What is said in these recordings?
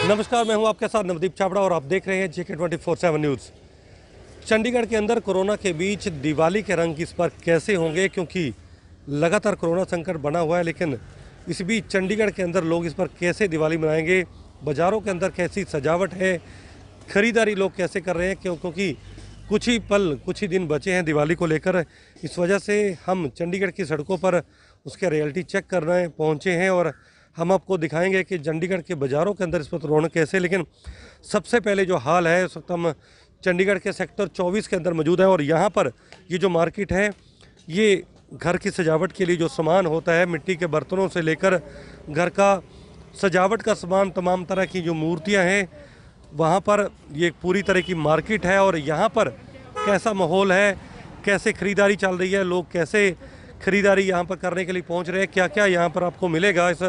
नमस्कार, मैं हूं आपके साथ नवदीप छाबड़ा और आप देख रहे हैं JK24/7 न्यूज़। चंडीगढ़ के अंदर कोरोना के बीच दिवाली के रंग इस बार कैसे होंगे, क्योंकि लगातार कोरोना संकट बना हुआ है। लेकिन इस बीच चंडीगढ़ के अंदर लोग इस बार कैसे दिवाली मनाएंगे, बाज़ारों के अंदर कैसी सजावट है, ख़रीदारी लोग कैसे कर रहे हैं, क्योंकि कुछ ही दिन बचे हैं दिवाली को लेकर। इस वजह से हम चंडीगढ़ की सड़कों पर उसके रियलिटी चेक करने पहुँचे हैं और हम आपको दिखाएंगे कि चंडीगढ़ के बाज़ारों के अंदर इस वक्त रौनक कैसे। लेकिन सबसे पहले जो हाल है, इस वक्त हम चंडीगढ़ के सेक्टर 24 के अंदर मौजूद हैं और यहाँ पर ये जो मार्केट है, ये घर की सजावट के लिए जो सामान होता है, मिट्टी के बर्तनों से लेकर घर का सजावट का सामान, तमाम तरह की जो मूर्तियाँ हैं, वहाँ पर ये पूरी तरह की मार्केट है। और यहाँ पर कैसा माहौल है, कैसे ख़रीदारी चल रही है, लोग कैसे ख़रीदारी यहाँ पर करने के लिए पहुँच रहे हैं, क्या क्या यहाँ पर आपको मिलेगा इस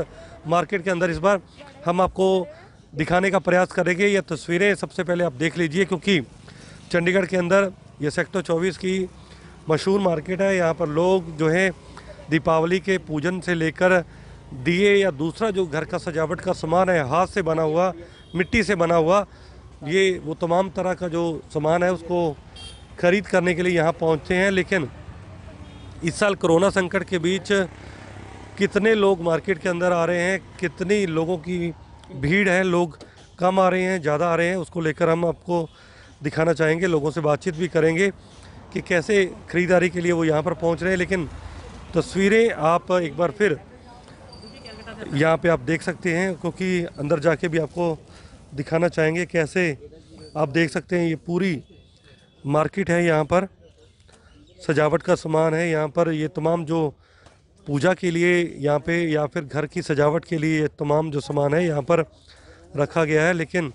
मार्केट के अंदर, इस बार हम आपको दिखाने का प्रयास करेंगे। ये तस्वीरें सबसे पहले आप देख लीजिए, क्योंकि चंडीगढ़ के अंदर ये सेक्टर 24 की मशहूर मार्केट है। यहाँ पर लोग जो है दीपावली के पूजन से लेकर दिए या दूसरा जो घर का सजावट का सामान है, हाथ से बना हुआ, मिट्टी से बना हुआ, ये वो तमाम तरह का जो सामान है उसको ख़रीद करने के लिए यहाँ पहुँचते हैं। लेकिन इस साल कोरोना संकट के बीच कितने लोग मार्केट के अंदर आ रहे हैं, कितनी लोगों की भीड़ है, लोग कम आ रहे हैं, ज़्यादा आ रहे हैं, उसको लेकर हम आपको दिखाना चाहेंगे। लोगों से बातचीत भी करेंगे कि कैसे ख़रीदारी के लिए वो यहाँ पर पहुँच रहे हैं। लेकिन तस्वीरें आप एक बार फिर यहाँ पे आप देख सकते हैं, क्योंकि अंदर जाके भी आपको दिखाना चाहेंगे कैसे आप देख सकते हैं। ये पूरी मार्केट है, यहाँ पर सजावट का सामान है, यहाँ पर ये तमाम जो पूजा के लिए यहाँ पे या फिर घर की सजावट के लिए ये तमाम जो सामान है यहाँ पर रखा गया है। लेकिन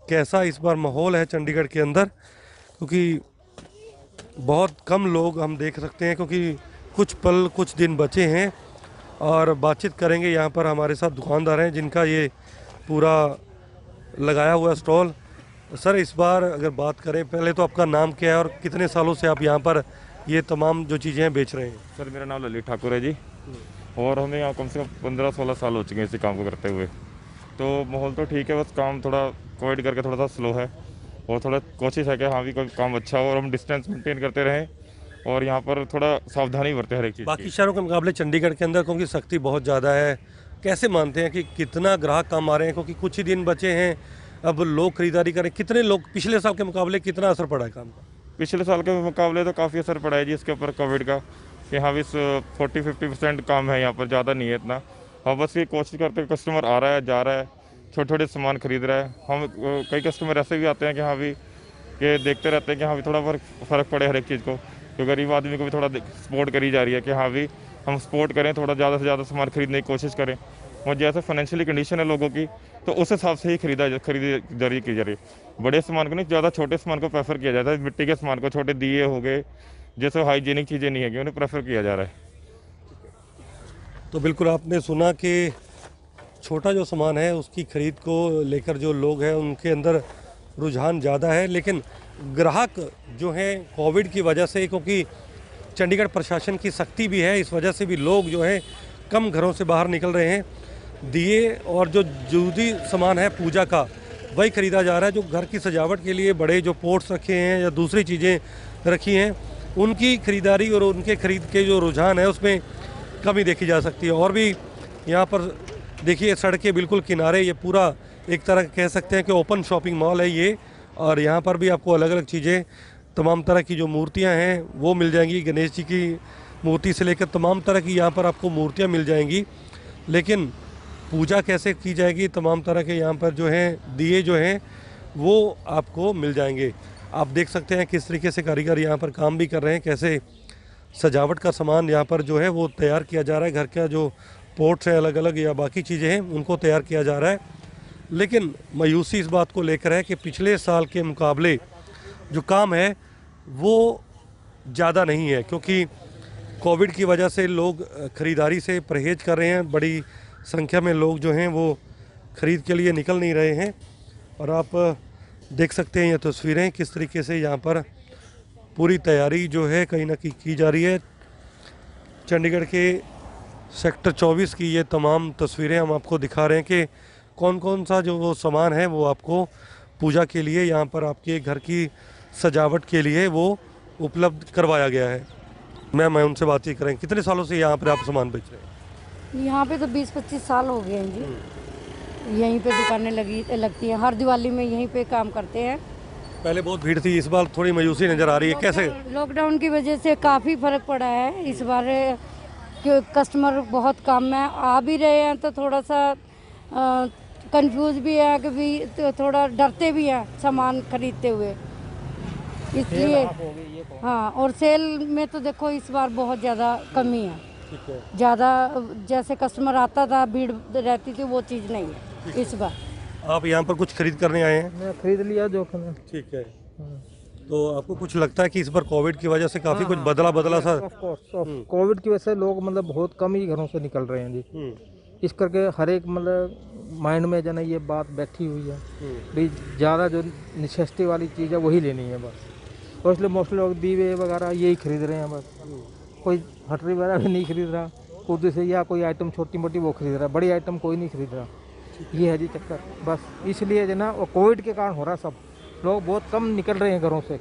कैसा इस बार माहौल है चंडीगढ़ के अंदर, क्योंकि बहुत कम लोग हम देख सकते हैं, क्योंकि कुछ दिन बचे हैं। और बातचीत करेंगे, यहाँ पर हमारे साथ दुकानदार हैं जिनका ये पूरा लगाया हुआ स्टॉल। सर, इस बार अगर बात करें, पहले तो आपका नाम क्या है और कितने सालों से आप यहाँ पर ये तमाम जो चीज़ें हैं बेच रहे हैं? सर, मेरा नाम ललित ठाकुर है जी, और हमें यहाँ कम से कम 15-16 साल हो चुके हैं इसी काम को करते हुए। तो माहौल तो ठीक है, बस काम थोड़ा कोविड करके थोड़ा सा स्लो है, और थोड़ा कोशिश है कि हाँ भी कोई काम अच्छा हो और हम डिस्टेंस मेंटेन करते रहें और यहाँ पर थोड़ा सावधानी बरतें हर एक चीज़ बाकी शहरों के मुकाबले चंडीगढ़ के अंदर क्योंकि सख्ती बहुत ज़्यादा है, कैसे मानते हैं कि कितना ग्राहक कम आ रहे हैं, क्योंकि कुछ ही दिन बचे हैं, अब लोग खरीदारी करें, कितने लोग पिछले साल के मुकाबले कितना असर पड़ा है काम का? पिछले साल के मुकाबले तो काफ़ी असर पड़ा है जी इसके ऊपर कोविड का, कि हाँ भी 40-50% काम है यहाँ पर, ज़्यादा नहीं है इतना। हाँ, बस ये कोशिश करते हैं, कस्टमर आ रहा है, जा रहा है, छोटे छोटे सामान खरीद रहा है। हम कई कस्टमर ऐसे भी आते हैं कि हाँ भी कि देखते रहते हैं कि हाँ भी थोड़ा फ़र्क पड़े हर एक चीज़ को, कि गरीब आदमी को भी थोड़ा सपोर्ट करी जा रही है कि हाँ भी हम सपोर्ट करें, थोड़ा ज़्यादा से ज़्यादा सामान खरीदने की कोशिश करें। और जैसे फाइनेंशियली कंडीशन है लोगों की, तो उस हिसाब से ही खरीदारी की जा रही है। बड़े सामान को नहीं, ज़्यादा छोटे सामान को प्रेफर किया जाता है। मिट्टी के सामान को, छोटे दिए हो गए, जैसे हाइजीनिक चीज़ें नहीं है, उन्हें प्रेफर किया जा रहा है। तो बिल्कुल आपने सुना कि छोटा जो सामान है उसकी ख़रीद को लेकर जो लोग हैं उनके अंदर रुझान ज़्यादा है। लेकिन ग्राहक जो हैं कोविड की वजह से, क्योंकि चंडीगढ़ प्रशासन की सख्ती भी है, इस वजह से भी लोग जो हैं कम घरों से बाहर निकल रहे हैं। दिए और जो जरूरी सामान है पूजा का, वही ख़रीदा जा रहा है। जो घर की सजावट के लिए बड़े जो पोट्स रखे हैं या दूसरी चीज़ें रखी हैं, उनकी ख़रीदारी और उनके ख़रीद के जो रुझान है उसमें कमी देखी जा सकती है। और भी यहाँ पर देखिए, सड़क बिल्कुल किनारे, ये पूरा एक तरह कह सकते हैं कि ओपन शॉपिंग मॉल है ये। और यहाँ पर भी आपको अलग अलग चीज़ें, तमाम तरह की जो मूर्तियाँ हैं वो मिल जाएंगी। गणेश जी की मूर्ति से लेकर तमाम तरह की यहाँ पर आपको मूर्तियाँ मिल जाएंगी। लेकिन पूजा कैसे की जाएगी, तमाम तरह के यहाँ पर जो हैं दिए जो हैं वो आपको मिल जाएंगे। आप देख सकते हैं किस तरीके से कारीगर यहाँ पर काम भी कर रहे हैं, कैसे सजावट का सामान यहाँ पर जो है वो तैयार किया जा रहा है। घर का जो पोट्स हैं अलग अलग या बाकी चीज़ें हैं उनको तैयार किया जा रहा है। लेकिन मायूसी इस बात को लेकर है कि पिछले साल के मुकाबले जो काम है वो ज़्यादा नहीं है, क्योंकि कोविड की वजह से लोग ख़रीदारी से परहेज़ कर रहे हैं। बड़ी संख्या में लोग जो हैं वो ख़रीद के लिए निकल नहीं रहे हैं। और आप देख सकते हैं ये तस्वीरें किस तरीके से यहाँ पर पूरी तैयारी जो है कहीं ना कहीं की जा रही है। चंडीगढ़ के सेक्टर 24 की ये तमाम तस्वीरें हम आपको दिखा रहे हैं कि कौन कौन सा जो वो सामान है वो आपको पूजा के लिए, यहाँ पर आपके घर की सजावट के लिए वो उपलब्ध करवाया गया है। मैम मैं उनसे बातचीत करेंगे, कितने सालों से यहाँ पर आप सामान बेच रहे हैं? यहाँ पे तो 20-25 साल हो गए हैं जी। यहीं पे दुकानें लगती हैं, हर दिवाली में यहीं पे काम करते हैं। पहले बहुत भीड़ थी, इस बार थोड़ी मायूसी नज़र आ रही है, कैसे? लॉकडाउन की वजह से काफ़ी फर्क पड़ा है इस बार, कस्टमर बहुत कम है। आ भी रहे हैं तो थोड़ा सा कंफ्यूज भी है कि भी तो थोड़ा डरते भी हैं सामान खरीदते हुए, इसलिए। हाँ, और सेल में तो देखो इस बार बहुत ज़्यादा कमी है, ज़्यादा जैसे कस्टमर आता था भीड़ रहती थी वो चीज़ नहीं है इस बार। आप यहाँ पर कुछ खरीद करने आए हैं? मैं खरीद लिया जो मैं। ठीक है। तो आपको कुछ लगता है कि इस बार कोविड की वजह से काफ़ी कुछ बदला सा? ऑफ कोर्स कोविड की वजह से लोग मतलब बहुत कम ही घरों से निकल रहे हैं जी। इस करके हर एक मतलब माइंड में जो ना ये बात बैठी हुई है भाई ज़्यादा जो नेसेसिटी वाली चीज़ है वही लेनी है बस, तो इसलिए मोस्टली लोग दीवे वगैरह यही खरीद रहे हैं बस। कोई हटरी वगैरह भी नहीं खरीद रहा, खुद से या कोई आइटम छोटी मोटी वो खरीद रहा, बड़ी आइटम कोई नहीं खरीद रहा। ये है जी चक्कर बस, इसलिए जो ना वो कोविड के कारण हो रहा, सब लोग बहुत कम निकल रहे हैं घरों से,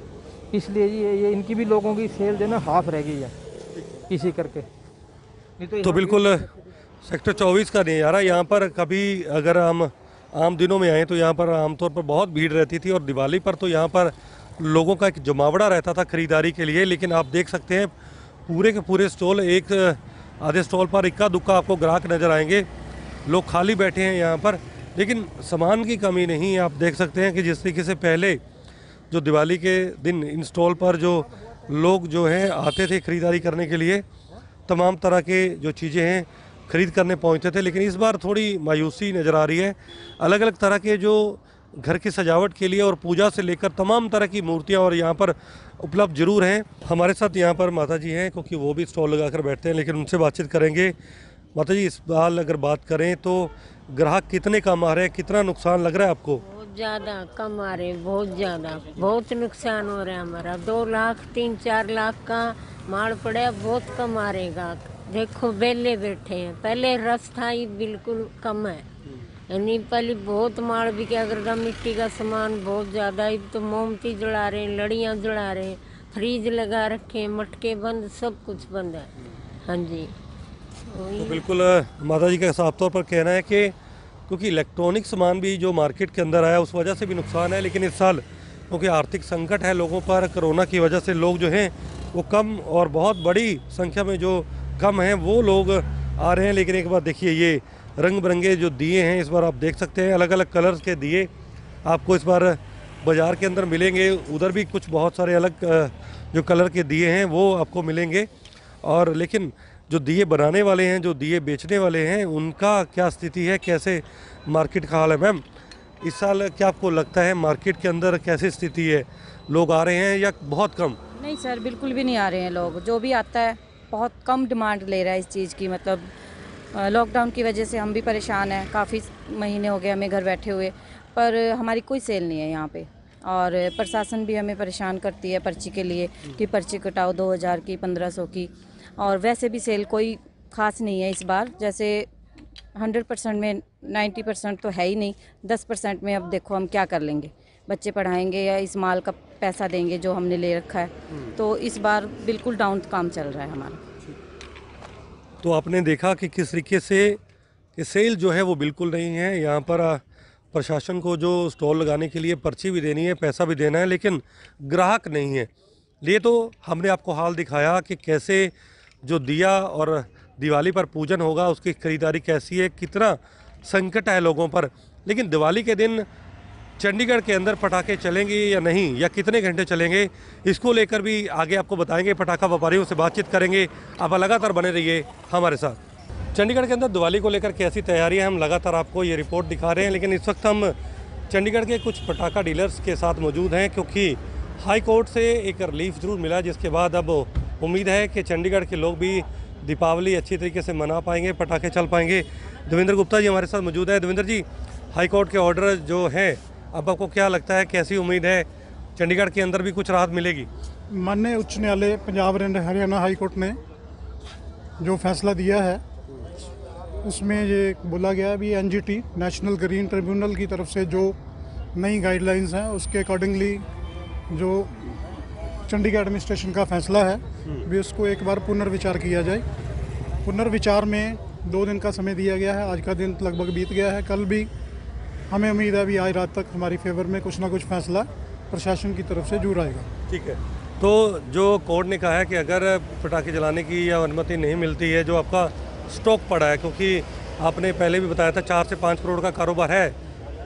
इसलिए ये इनकी भी लोगों की सेल जो ना हाफ रह गई है इसी करके। नहीं तो बिल्कुल सेक्टर 24 का नहीं आ रहा यहाँ पर। कभी अगर हम आम दिनों में आए तो यहाँ पर आमतौर पर बहुत भीड़ रहती थी, और दिवाली पर तो यहाँ पर लोगों का एक जमावड़ा रहता था खरीदारी के लिए। लेकिन आप देख सकते हैं पूरे के पूरे स्टॉल, एक आधे स्टॉल पर इक्का दुक्का आपको ग्राहक नज़र आएंगे, लोग खाली बैठे हैं यहाँ पर। लेकिन सामान की कमी नहीं है। आप देख सकते हैं कि जिस तरीके से पहले जो दिवाली के दिन इन स्टॉल पर जो लोग जो हैं आते थे खरीदारी करने के लिए, तमाम तरह के जो चीज़ें हैं खरीद करने पहुंचते थे, लेकिन इस बार थोड़ी मायूसी नज़र आ रही है। अलग अलग तरह के जो घर की सजावट के लिए और पूजा से लेकर तमाम तरह की मूर्तियां और यहाँ पर उपलब्ध जरूर हैं। हमारे साथ यहाँ पर माता जी हैं, क्योंकि वो भी स्टॉल लगाकर बैठते हैं, लेकिन उनसे बातचीत करेंगे। माता जी, इस बार अगर बात करें तो ग्राहक कितने कम आ रहे हैं, कितना नुकसान लग रहा है आपको? बहुत ज़्यादा कम आ रहे हैं, बहुत ज़्यादा, बहुत नुकसान हो रहा है हमारा। 2 लाख 3-4 लाख का माल पड़ा, बहुत कम आ रहे ग्राहक। देखो बेले बैठे हैं, पहले रस था ही बिल्कुल कम है, यानी पहले बहुत माल भी क्या करता, मिट्टी का सामान बहुत ज़्यादा। अब तो मोमबत्ती जला रहे हैं, लड़ियाँ जला रहे हैं, फ्रीज लगा रखे हैं, मटके बंद, सब कुछ बंद है। हाँ जी, तो बिल्कुल माता जी का साफ तौर पर कहना है कि क्योंकि इलेक्ट्रॉनिक सामान भी जो मार्केट के अंदर आया उस वजह से भी नुकसान है, लेकिन इस साल क्योंकि आर्थिक संकट है लोगों पर, कोरोना की वजह से लोग जो हैं वो कम और बहुत बड़ी संख्या में जो कम हैं वो लोग आ रहे हैं। लेकिन एक बार देखिए, ये रंग बिरंगे जो दिए हैं इस बार आप देख सकते हैं, अलग अलग कलर्स के दिए आपको इस बार बाज़ार के अंदर मिलेंगे। उधर भी कुछ बहुत सारे अलग जो कलर के दिए हैं वो आपको मिलेंगे। और लेकिन जो दिए बनाने वाले हैं, जो दिए बेचने वाले हैं, उनका क्या स्थिति है, कैसे मार्केट का हाल है? मैम, इस साल क्या आपको लगता है मार्केट के अंदर कैसी स्थिति है, लोग आ रहे हैं या बहुत कम? नहीं सर, बिल्कुल भी नहीं आ रहे हैं लोग। जो भी आता है बहुत कम डिमांड ले रहा है इस चीज़ की। मतलब लॉकडाउन की वजह से हम भी परेशान हैं, काफ़ी महीने हो गए हमें घर बैठे हुए, पर हमारी कोई सेल नहीं है यहाँ पे। और प्रशासन भी हमें परेशान करती है पर्ची के लिए कि पर्ची कटाओ 2000 की, 1500 की। और वैसे भी सेल कोई ख़ास नहीं है इस बार, जैसे 100% में 90% तो है ही नहीं, 10% में अब देखो हम क्या कर लेंगे, बच्चे पढ़ाएंगे या इस माल का पैसा देंगे जो हमने ले रखा है। तो इस बार बिल्कुल डाउन काम चल रहा है हमारा। तो आपने देखा कि किस तरीके से कि सेल जो है वो बिल्कुल नहीं है। यहाँ पर प्रशासन को जो स्टॉल लगाने के लिए पर्ची भी देनी है, पैसा भी देना है, लेकिन ग्राहक नहीं है। ये तो हमने आपको हाल दिखाया कि कैसे जो दिया और दिवाली पर पूजन होगा उसकी खरीदारी कैसी है, कितना संकट है लोगों पर। लेकिन दिवाली के दिन चंडीगढ़ के अंदर पटाखे चलेंगे या नहीं, या कितने घंटे चलेंगे, इसको लेकर भी आगे आपको बताएंगे, पटाखा व्यापारियों से बातचीत करेंगे। आप लगातार बने रहिए हमारे साथ। चंडीगढ़ के अंदर दिवाली को लेकर कैसी तैयारियां, हम लगातार आपको ये रिपोर्ट दिखा रहे हैं। लेकिन इस वक्त हम चंडीगढ़ के कुछ पटाखा डीलर्स के साथ मौजूद हैं, क्योंकि हाई कोर्ट से एक रिलीफ ज़रूर मिला, जिसके बाद अब उम्मीद है कि चंडीगढ़ के लोग भी दीपावली अच्छी तरीके से मना पाएंगे, पटाखे चल पाएंगे। देवेंद्र गुप्ता जी हमारे साथ मौजूद है। देवेंद्र जी, हाई कोर्ट के ऑर्डर जो है, अब आपको क्या लगता है, कैसी उम्मीद है, चंडीगढ़ के अंदर भी कुछ राहत मिलेगी? माननीय उच्च न्यायालय Punjab and Haryana high court ने जो फैसला दिया है उसमें ये बोला गया है भी एनजीटी नेशनल ग्रीन ट्रिब्यूनल की तरफ से जो नई गाइडलाइंस हैं उसके अकॉर्डिंगली जो चंडीगढ़ एडमिनिस्ट्रेशन का फैसला है भी उसको एक बार पुनर्विचार किया जाए। पुनर्विचार में 2 दिन का समय दिया गया है। आज का दिन लगभग बीत गया है। कल भी हमें उम्मीद है भी आज रात तक हमारी फेवर में कुछ ना कुछ फैसला प्रशासन की तरफ से जरूर आएगा। ठीक है, तो जो कोर्ट ने कहा है कि अगर पटाखे जलाने की या अनुमति नहीं मिलती है, जो आपका स्टॉक पड़ा है, क्योंकि आपने पहले भी बताया था 4 से 5 करोड़ का कारोबार है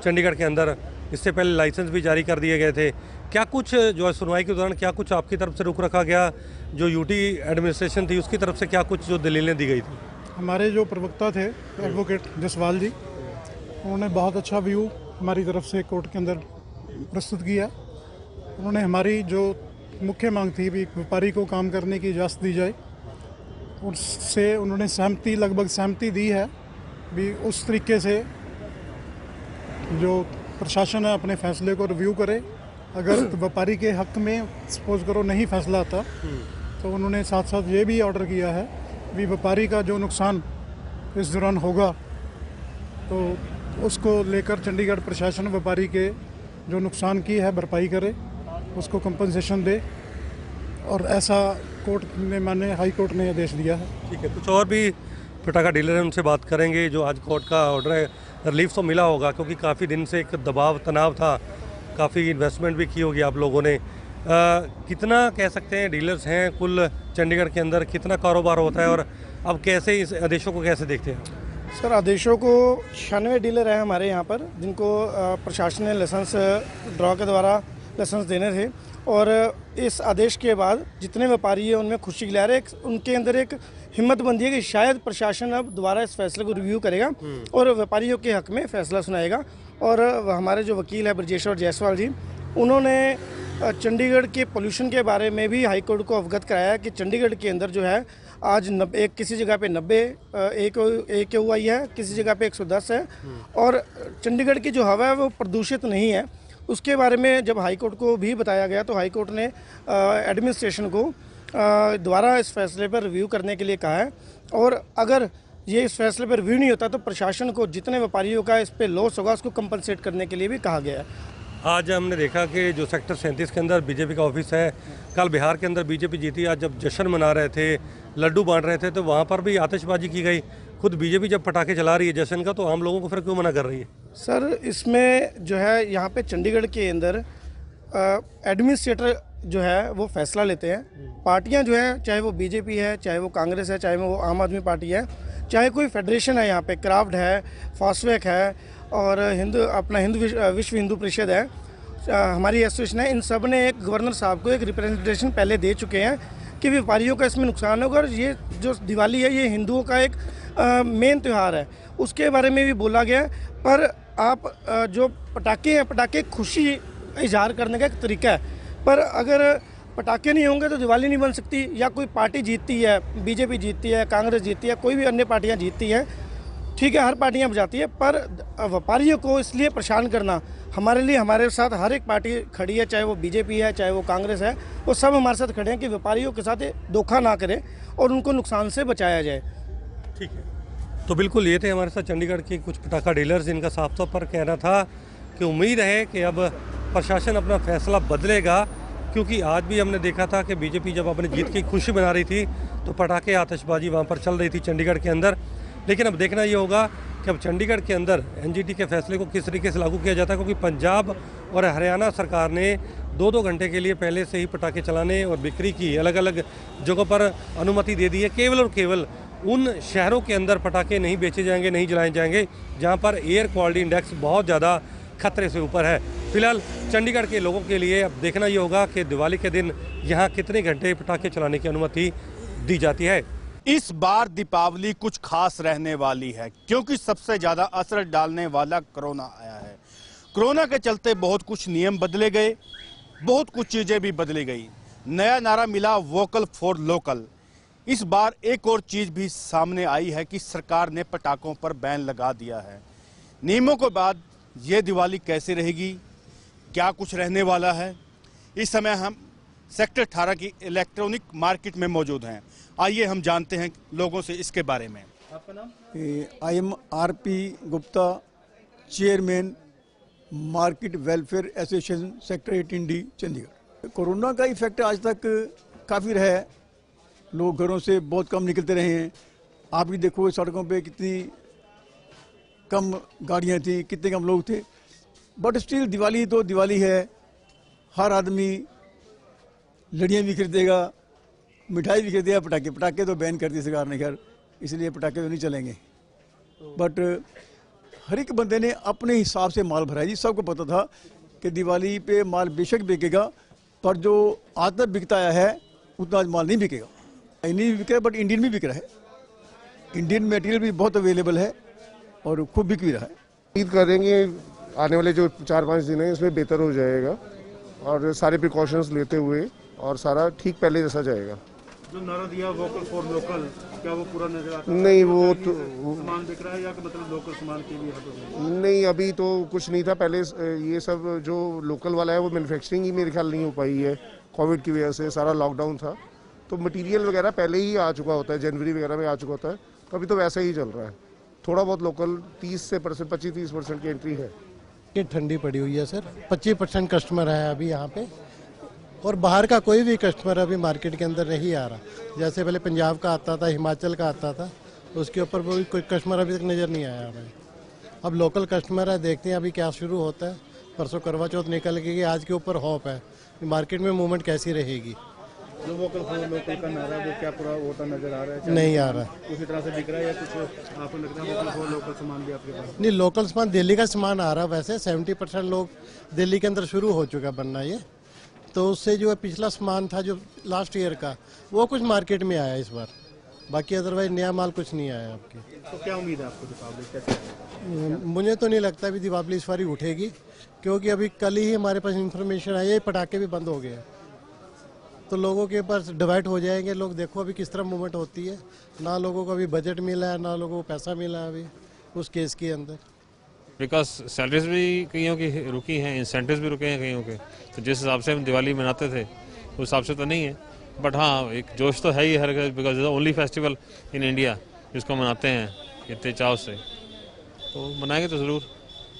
चंडीगढ़ के अंदर, इससे पहले लाइसेंस भी जारी कर दिए गए थे, क्या कुछ जो है सुनवाई के दौरान क्या कुछ आपकी तरफ से रुख रखा गया, जो यूटी एडमिनिस्ट्रेशन थी उसकी तरफ से क्या कुछ जो दलीलें दी गई थी? हमारे जो प्रवक्ता थे एडवोकेट जसवाल जी, उन्होंने बहुत अच्छा व्यू हमारी तरफ से कोर्ट के अंदर प्रस्तुत किया। उन्होंने हमारी जो मुख्य मांग थी भी व्यापारी को काम करने की इजाज़त दी जाए, उससे उन्होंने लगभग सहमति दी है भी उस तरीके से जो प्रशासन है अपने फैसले को रिव्यू करे। अगर व्यापारी के हक में सपोज करो नहीं फैसला आता तो उन्होंने साथ साथ ये भी ऑर्डर किया है भी व्यापारी का जो नुकसान इस दौरान होगा तो उसको लेकर चंडीगढ़ प्रशासन व्यापारी के जो नुकसान की है भरपाई करे, उसको कंपनसेशन दे, और ऐसा कोर्ट ने हाई कोर्ट ने आदेश दिया है। ठीक है, कुछ और भी पटाखा डीलर हैं उनसे बात करेंगे। जो आज कोर्ट का ऑर्डर है, रिलीफ तो मिला होगा क्योंकि काफ़ी दिन से एक दबाव तनाव था, काफ़ी इन्वेस्टमेंट भी की होगी आप लोगों ने। कितना कह सकते हैं डीलर्स हैं कुल चंडीगढ़ के अंदर, कितना कारोबार होता है और अब कैसे इस आदेशों को कैसे देखते हैं? सर, आदेशों को 96 डीलर हैं हमारे यहाँ पर जिनको प्रशासन ने लाइसेंस ड्रॉ के द्वारा लाइसेंस देने थे, और इस आदेश के बाद जितने व्यापारी हैं उनमें खुशी की लहर है। उनके अंदर एक हिम्मत बनती है कि शायद प्रशासन अब दोबारा इस फैसले को रिव्यू करेगा और व्यापारियों के हक में फैसला सुनाएगा। और हमारे जो वकील है ब्रजेश्वर जायसवाल जी, उन्होंने चंडीगढ़ के पोल्यूशन के बारे में भी हाई कोर्ट को अवगत कराया कि चंडीगढ़ के अंदर जो है आज किसी जगह पे 90 AQI है, किसी जगह पे 110 है, और चंडीगढ़ की जो हवा है वो प्रदूषित नहीं है। उसके बारे में जब हाई कोर्ट को भी बताया गया तो हाई कोर्ट ने एडमिनिस्ट्रेशन को दोबारा इस फैसले पर रिव्यू करने के लिए कहा है, और अगर ये इस फैसले पर रिव्यू नहीं होता तो प्रशासन को जितने व्यापारियों का इस पे लॉस होगा उसको कंपनसेट करने के लिए भी कहा गया है। आज हमने देखा कि जो सेक्टर 37 के अंदर बीजेपी का ऑफिस है, कल बिहार के अंदर बीजेपी जीती। आज जब जश्न मना रहे थे, लड्डू बांट रहे थे, तो वहाँ पर भी आतिशबाजी की गई। खुद बीजेपी जब पटाखे चला रही है जश्न का, तो आम लोगों को फिर क्यों मना कर रही है? सर, इसमें जो है यहाँ पे चंडीगढ़ के अंदर एडमिनिस्ट्रेटर जो है वो फैसला लेते हैं। पार्टियाँ जो है, चाहे वो बीजेपी है, चाहे वो कांग्रेस है, चाहे वो आम आदमी पार्टी है, चाहे कोई फेडरेशन है, यहाँ पे क्राफ्ट है, फास्टवेक है, और विश्व हिंदू परिषद है, हमारी एसोसिएशन है, इन सब ने एक गवर्नर साहब को एक रिप्रेजेंटेशन पहले दे चुके हैं कि व्यापारियों का इसमें नुकसान होगा, और ये जो दिवाली है ये हिंदुओं का एक मेन त्यौहार है, उसके बारे में भी बोला गया है। पर आप जो पटाखे हैं, पटाखे खुशी इजहार करने का एक तरीका है, पर अगर पटाखे नहीं होंगे तो दिवाली नहीं बन सकती। या कोई पार्टी जीतती है, बीजेपी जीतती है, कांग्रेस जीतती है, कोई भी अन्य पार्टियां जीतती हैं, ठीक है, हर पार्टियां बजाती है, पर व्यापारियों को इसलिए परेशान करना, हमारे लिए हमारे साथ हर एक पार्टी खड़ी है, चाहे वो बीजेपी है, चाहे वो कांग्रेस है, वो सब हमारे साथ खड़े हैं कि व्यापारियों के साथ धोखा ना करें और उनको नुकसान से बचाया जाए। ठीक है, तो बिल्कुल ये थे हमारे साथ चंडीगढ़ के कुछ पटाखा डीलर्स, जिनका साफ तौर पर कहना था कि उम्मीद है कि अब प्रशासन अपना फैसला बदलेगा, क्योंकि आज भी हमने देखा था कि बीजेपी जब अपनी जीत की खुशी मना रही थी तो पटाखे आतिशबाजी वहाँ पर चल रही थी चंडीगढ़ के अंदर। लेकिन अब देखना ये होगा कि अब चंडीगढ़ के अंदर एनजीटी के फैसले को किस तरीके से लागू किया जाता है, क्योंकि पंजाब और हरियाणा सरकार ने 2-2 घंटे के लिए पहले से ही पटाखे चलाने और बिक्री की अलग अलग जगहों पर अनुमति दे दी है। केवल और केवल उन शहरों के अंदर पटाखे नहीं बेचे जाएंगे, नहीं जलाए जाएंगे जहाँ पर एयर क्वालिटी इंडेक्स बहुत ज़्यादा खतरे से ऊपर है। फिलहाल चंडीगढ़ के लोगों के लिए अब देखना ये होगा कि दिवाली के दिन यहाँ कितने घंटे पटाखे चलाने की अनुमति दी जाती है। इस बार दीपावली कुछ खास रहने वाली है, क्योंकि सबसे ज्यादा असर डालने वाला कोरोना आया है। कोरोना के चलते बहुत कुछ नियम बदले गए, बहुत कुछ चीजें भी बदली गई। नया नारा मिला वोकल फॉर लोकल। इस बार एक और चीज भी सामने आई है कि सरकार ने पटाखों पर बैन लगा दिया है। नियमों के बाद ये दिवाली कैसे रहेगी, क्या कुछ रहने वाला है, इस समय हम सेक्टर 18 की इलेक्ट्रॉनिक मार्केट में मौजूद हैं। आइए हम जानते हैं लोगों से इसके बारे में। आपका नाम? I am RP Gupta, chairman market welfare association sector 18D Chandigarh. Corona का इफेक्ट आज तक काफ़ी रहा है, लोग घरों से बहुत कम निकलते रहे हैं। आप भी देखो सड़कों पे कितनी कम गाड़ियां थी, कितने कम लोग थे, बट स्टिल दिवाली तो दिवाली है। हर आदमी लड़ियाँ भी खरीदेगा, मिठाई भी खरीदेगा, पटाखे तो बैन कर दिए सरकार ने, खैर इसलिए पटाखे तो नहीं चलेंगे। बट हर एक बंदे ने अपने हिसाब से माल भरा है जी। सबको पता था कि दिवाली पे माल बेशक बिकेगा, पर जो आज तक बिकता आया है उतना आज माल नहीं बिकेगा। नहीं बिक रहा है, बट इंडियन भी बिक रहा है। इंडियन मटेरियल भी बहुत अवेलेबल है और खूब बिक भी रहा है। उम्मीद करेंगे आने वाले जो 4-5 दिन हैं इसमें बेहतर हो जाएगा और सारे प्रिकॉशंस लेते हुए और सारा ठीक पहले जैसा जाएगा। जो नारा दिया वोकल फॉर लोकल, क्या वो पूरा नजर आता है? नहीं, वो तो सामान बिक रहा है या मतलब लोकल सामान की भी हद? नहीं, अभी तो कुछ नहीं था। पहले ये सब जो लोकल वाला है वो मैन्युफैक्चरिंग ही मेरे ख्याल नहीं हो पाई है, कोविड की वजह से सारा लॉकडाउन था, तो मटेरियल वगैरह पहले ही आ चुका होता है, जनवरी वगैरह में आ चुका होता है, तो अभी तो वैसा ही चल रहा है। थोड़ा बहुत लोकल 25-30% की एंट्री है। ये ठंडी पड़ी हुई है सर, 25% कस्टमर है अभी यहाँ पे, और बाहर का कोई भी कस्टमर अभी मार्केट के अंदर नहीं आ रहा। जैसे पहले पंजाब का आता था, हिमाचल का आता था, उसके ऊपर कोई कस्टमर अभी तक नज़र नहीं आया हमें। अब लोकल कस्टमर है, देखते हैं अभी क्या शुरू होता है। परसों करवा चौथ निकल गई, आज के ऊपर होप है मार्केट में मूवमेंट कैसी रहेगी। जो वोकल फॉर लोकल का नारा वो क्या पूरा होता नजर आ रहा है? नहीं आ रहा, उसी तरह से बिक रहा है या कुछ आपको लगता है वोकल फॉर लोकल सामान भी आपके पास? नहीं, लोकल सामान दिल्ली का सामान आ रहा है। वैसे 70% लोग दिल्ली के अंदर शुरू हो चुका बनना ये, तो उससे जो है पिछला सामान था जो लास्ट ईयर का, वो कुछ मार्केट में आया इस बार, बाकी अदरवाइज नया माल कुछ नहीं आया आपके। तो क्या उम्मीद है आपको दीपावली कैसे? मुझे तो नहीं लगता अभी दीपावली इस बार ही उठेगी, क्योंकि अभी कल ही हमारे पास इन्फॉर्मेशन आई है पटाखे भी बंद हो गए हैं, तो लोगों के पास डिवाइड हो जाएंगे लोग। देखो अभी किस तरह मूवमेंट होती है, ना लोगों को अभी बजट मिला है, ना लोगों को पैसा मिला है अभी उस केस के अंदर। बिकॉज सैलरीज भी कईयों की रुकी हैं, इंसेंटिव्स भी रुके हैं कईयों के, तो जिस हिसाब से हम दिवाली मनाते थे उस हिसाब से तो नहीं है, बट हाँ एक जोश तो है ही हर, because is only festival in India जिसको मनाते हैं इतने चाव से, तो मनाएंगे तो ज़रूर।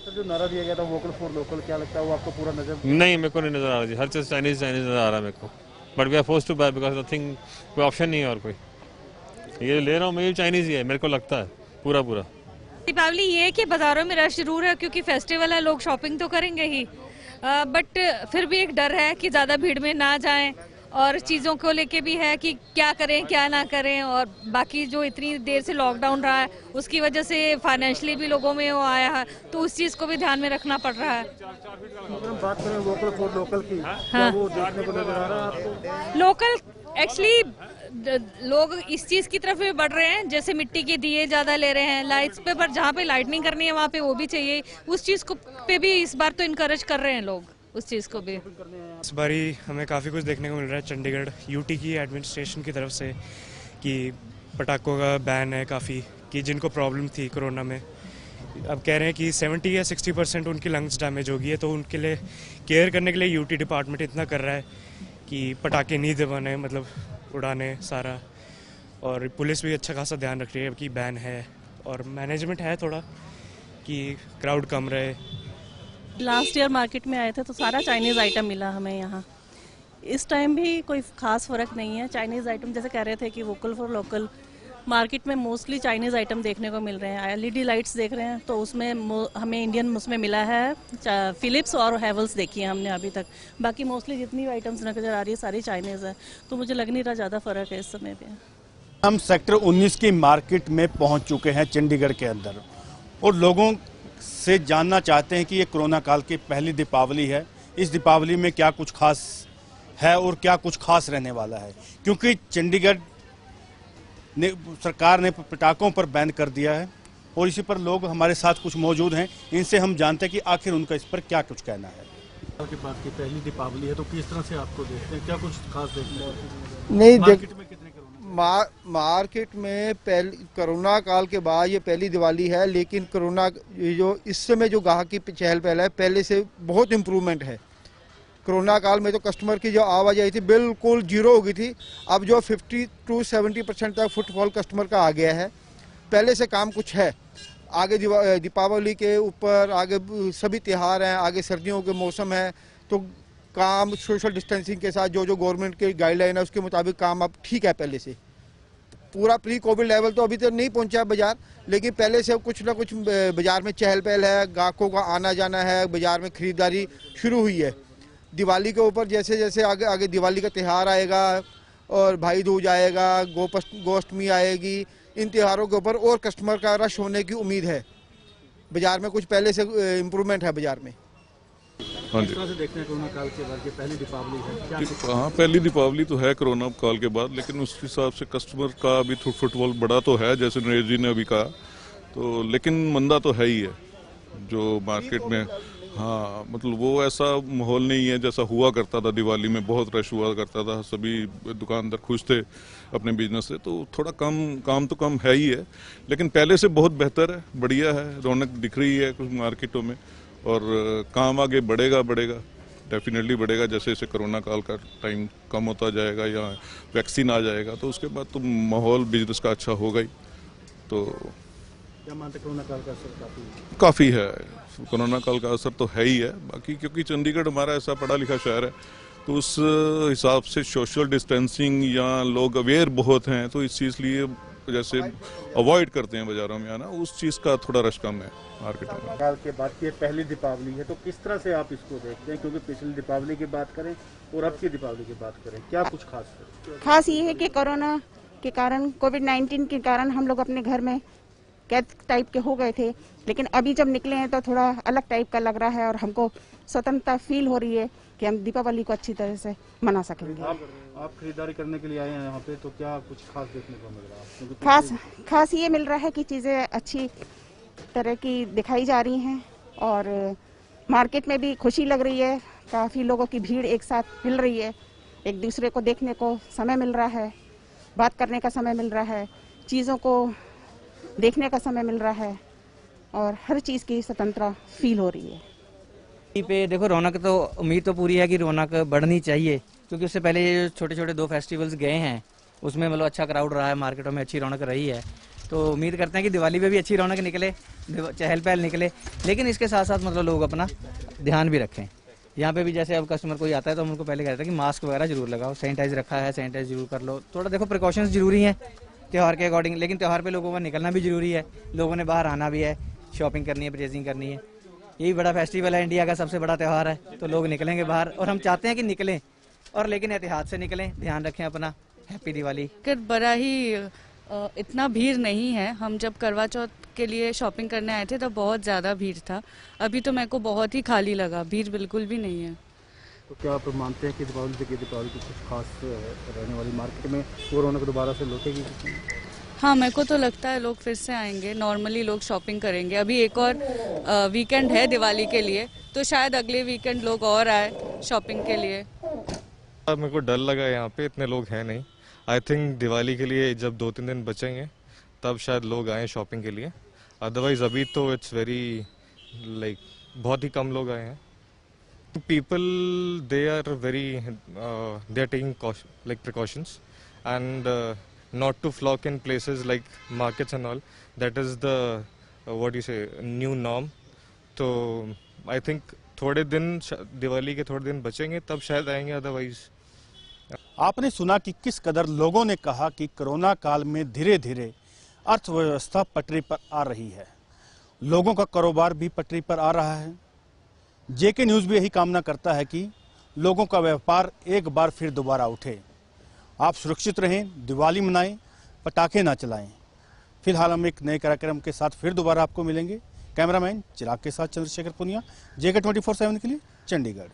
तो जो नारा दिया गया था वोकल फॉर लोकल, क्या लगता है वो आपको पूरा नजर? नहीं, मेरे को नहीं नज़र आ रहा जी, हर चीज़ चाइनीज़ नज़र आ रहा है मेरे को, but we are force to buy because nothing, कोई ऑप्शन नहीं है और कोई। ये ले रहा हूँ मैं, ये चाइनीज़ ही है मेरे को लगता है पूरा। दीपावली ये है कि बाज़ारों में रश जरूर है, क्योंकि फेस्टिवल है, लोग शॉपिंग तो करेंगे ही, बट फिर भी एक डर है कि ज़्यादा भीड़ में ना जाएं, और चीज़ों को लेके भी है कि क्या करें क्या ना करें, और बाकी जो इतनी देर से लॉकडाउन रहा है उसकी वजह से फाइनेंशियली भी लोगों में वो आया है, तो उस चीज़ को भी ध्यान में रखना पड़ रहा है। बात करें वोकल फॉर लोकल की, हाँ, वो देखने को नजर आ रहा है आपको? लोकल एक्चुअली लोग इस चीज़ की तरफ भी बढ़ रहे हैं, जैसे मिट्टी के दिए ज़्यादा ले रहे हैं, लाइट्स पे, पर जहाँ पे लाइटनिंग करनी है वहाँ पे वो भी चाहिए, उस चीज़ को पे भी इस बार तो इनकरेज कर रहे हैं लोग उस चीज़ को भी। इस बारी हमें काफ़ी कुछ देखने को मिल रहा है चंडीगढ़ यूटी की एडमिनिस्ट्रेशन की तरफ से, कि पटाखों का बैन है काफ़ी, कि जिनको प्रॉब्लम थी कोरोना में, अब कह रहे हैं कि 70 या 60% उनकी लंग्स डैमेज हो गई है, तो उनके लिए केयर करने के लिए यूटी डिपार्टमेंट इतना कर रहा है कि पटाखे नहीं दबाने, मतलब उड़ाने सारा, और पुलिस भी अच्छा खासा ध्यान रख रही है कि बैन है, और मैनेजमेंट है थोड़ा कि क्राउड कम रहे। लास्ट ईयर मार्केट में आए थे तो सारा चाइनीज़ आइटम मिला हमें यहाँ, इस टाइम भी कोई ख़ास फ़र्क नहीं है। चाइनीज़ आइटम जैसे कह रहे थे कि वोकल फॉर लोकल, मार्केट में मोस्टली चाइनीज़ आइटम देखने को मिल रहे हैं। एलईडी लाइट्स देख रहे हैं तो उसमें हमें इंडियन उसमें मिला है, फिलिप्स और हैवल्स देखी है हमने अभी तक, बाकी मोस्टली जितनी आइटम्स नजर आ रही है सारी चाइनीज़ है, तो मुझे लग नहीं रहा ज़्यादा फ़र्क है इस समय पे। हम सेक्टर 19 की मार्केट में पहुंच चुके हैं चंडीगढ़ के अंदर, और लोगों से जानना चाहते हैं कि ये कोरोना काल की पहली दीपावली है, इस दीपावली में क्या कुछ खास है और क्या कुछ खास रहने वाला है, क्योंकि चंडीगढ़ ने सरकार ने पटाखों पर बैन कर दिया है, और इसी पर लोग हमारे साथ कुछ मौजूद हैं, इनसे हम जानते हैं कि आखिर उनका इस पर क्या कुछ कहना है। के बाद की पहली दीपावली है, तो किस तरह से आपको देखते हैं, क्या कुछ खास देखते हैं? नहीं, मार्केट में पहले कोरोना काल के बाद ये पहली दिवाली है, लेकिन कोरोना जो इस समय जो ग्राहक की चहल पहल है पहले से बहुत इम्प्रूवमेंट है। कोरोना काल में तो कस्टमर की जो आवाजाही थी बिल्कुल जीरो हो गई थी, अब जो 50 to 70% तक फुटफॉल कस्टमर का आ गया है, पहले से काम कुछ है। आगे दीपावली के ऊपर आगे सभी त्यौहार हैं, आगे सर्दियों के मौसम है, तो काम सोशल डिस्टेंसिंग के साथ जो गवर्नमेंट की गाइडलाइन है उसके मुताबिक काम अब ठीक है। पहले से पूरा प्री कोविड लेवल तो अभी तक नहीं पहुंचा है बाजार, लेकिन पहले से कुछ ना कुछ बाजार में चहल पहल है, ग्राहकों का आना जाना है, बाजार में खरीदारी शुरू हुई है। दिवाली के ऊपर जैसे जैसे आगे आगे दिवाली का त्यौहार आएगा और भाई दूज आएगा, गोष्टमी आएगी, इन त्योहारों के ऊपर और कस्टमर का रश होने की उम्मीद है। बाजार में कुछ पहले से इम्प्रूवमेंट है बाजार में। हाँ जी, देखते हैं कोरोना काल के बाद की पहली दीपावली है। हाँ, पहली दीपावली तो है कोरोना काल के बाद, लेकिन उस हिसाब से कस्टमर का अभी फुटफॉल बड़ा तो है, जैसे नरेश जी ने अभी कहा, तो लेकिन मंदा तो है ही है जो मार्केट में। हाँ, मतलब वो ऐसा माहौल नहीं है जैसा हुआ करता था। दिवाली में बहुत रश हुआ करता था, सभी दुकानदार खुश थे अपने बिजनेस से, तो थोड़ा काम तो कम है ही है, लेकिन पहले से बहुत बेहतर है, बढ़िया है, रौनक दिख रही है कुछ मार्केटों में, और काम आगे बढ़ेगा डेफिनेटली बढ़ेगा। जैसे जैसे कोरोना काल का टाइम कम होता जाएगा या वैक्सीन आ जाएगा तो उसके बाद तो माहौल बिजनेस का अच्छा होगा ही। तो क्या मानते कोरोना काल का असर काफ़ी है, कोरोना काल का असर तो है ही है। बाकी क्योंकि चंडीगढ़ हमारा ऐसा पढ़ा लिखा शहर है, तो उस हिसाब से सोशल डिस्टेंसिंग या लोग अवेयर बहुत हैं, तो इस चीज़ लिए जैसे अवॉइड करते हैं बाजारों में आना, उस चीज़ का थोड़ा रश कम है मार्केट में। काल के बाद की पहली दीपावली है, तो किस तरह से आप इसको देखते हैं? क्योंकि पिछली दीपावली की बात करें और अब की दीपावली की बात करें, क्या कुछ खास ये है कि कोरोना के कारण, कोविड-19 के कारण हम लोग अपने घर में कैद टाइप के हो गए थे, लेकिन अभी जब निकले हैं तो थोड़ा अलग टाइप का लग रहा है और हमको स्वतंत्रता फील हो रही है कि हम दीपावली को अच्छी तरह से मना सकेंगे। आप खरीदारी करने के लिए आए हैं यहाँ पे, तो क्या कुछ खास देखने को मिल रहा है? खास ये मिल रहा है कि चीज़ें अच्छी तरह की दिखाई जा रही हैं और मार्केट में भी खुशी लग रही है, काफ़ी लोगों की भीड़ एक साथ मिल रही है, एक दूसरे को देखने को समय मिल रहा है, बात करने का समय मिल रहा है, चीज़ों को देखने का समय मिल रहा है और हर चीज़ की स्वतंत्रता फील हो रही है। पे देखो, रौनक तो उम्मीद तो पूरी है कि रौनक बढ़नी चाहिए, क्योंकि उससे पहले ये छोटे छोटे 2 फेस्टिवल्स गए हैं, उसमें मतलब अच्छा क्राउड रहा है, मार्केटों में अच्छी रौनक रही है, तो उम्मीद करते हैं कि दिवाली पे भी अच्छी रौनक निकले, चहल पहल निकले, लेकिन इसके साथ साथ मतलब लोग अपना ध्यान भी रखें। यहाँ पे भी जैसे अब कस्टमर कोई आता है तो हम उनको पहले कहते हैं कि मास्क वगैरह जरूर लगाओ, सैनिटाइज रखा है, सैनिटाइज जरूर कर लो, थोड़ा देखो प्रिकॉशंस जरूरी हैं त्यौहार के अकॉर्डिंग, लेकिन त्यौहार पे लोगों को निकलना भी जरूरी है, लोगों ने बाहर आना भी है, शॉपिंग करनी है, परचेजिंग करनी है। यही बड़ा फेस्टिवल है, इंडिया का सबसे बड़ा त्यौहार है, तो लोग निकलेंगे बाहर और हम चाहते हैं कि निकलें, और लेकिन एहतियात से निकलें, ध्यान रखें अपना। हैप्पी दिवाली। बड़ा ही इतना भीड़ नहीं है। हम जब करवा चौथ के लिए शॉपिंग करने आए थे तो बहुत ज़्यादा भीड़ था, अभी तो मेरे को बहुत ही खाली लगा, भीड़ बिल्कुल भी नहीं है। तो क्या आप मानते हैं कि दीपावली की कुछ खास रहने वाली मार्केट में वो रौनक दोबारा से लौटेगी? हाँ, मेरे को तो लगता है लोग फिर से आएंगे, नॉर्मली लोग शॉपिंग करेंगे। अभी एक और वीकेंड है दिवाली के लिए, तो शायद अगले वीकेंड लोग और आए शॉपिंग के लिए। मेरे को डर लगा, यहाँ पे इतने लोग हैं नहीं। आई थिंक दिवाली के लिए जब 2-3 दिन बचेंगे तब शायद लोग आए शॉपिंग के लिए, अदरवाइज अभी तो इट्स वेरी लाइक बहुत ही कम लोग आए हैं। People they are taking like precautions and not to flock in places like markets and all. That is the what you say new norm. तो I think थोड़े दिन दिवाली के थोड़े दिन बचेंगे तब शायद आएंगे, अदरवाइज। आपने सुना कि किस कदर लोगों ने कहा कि कोरोना काल में धीरे धीरे अर्थव्यवस्था पटरी पर आ रही है, लोगों का कारोबार भी पटरी पर आ रहा है। जेके न्यूज़ भी यही कामना करता है कि लोगों का व्यापार एक बार फिर दोबारा उठे। आप सुरक्षित रहें, दिवाली मनाएं, पटाखे ना चलाएं। फिलहाल हम एक नए कार्यक्रम के साथ फिर दोबारा आपको मिलेंगे। कैमरामैन चिराग के साथ चंद्रशेखर पुनिया, जेके 24/7 के लिए चंडीगढ़।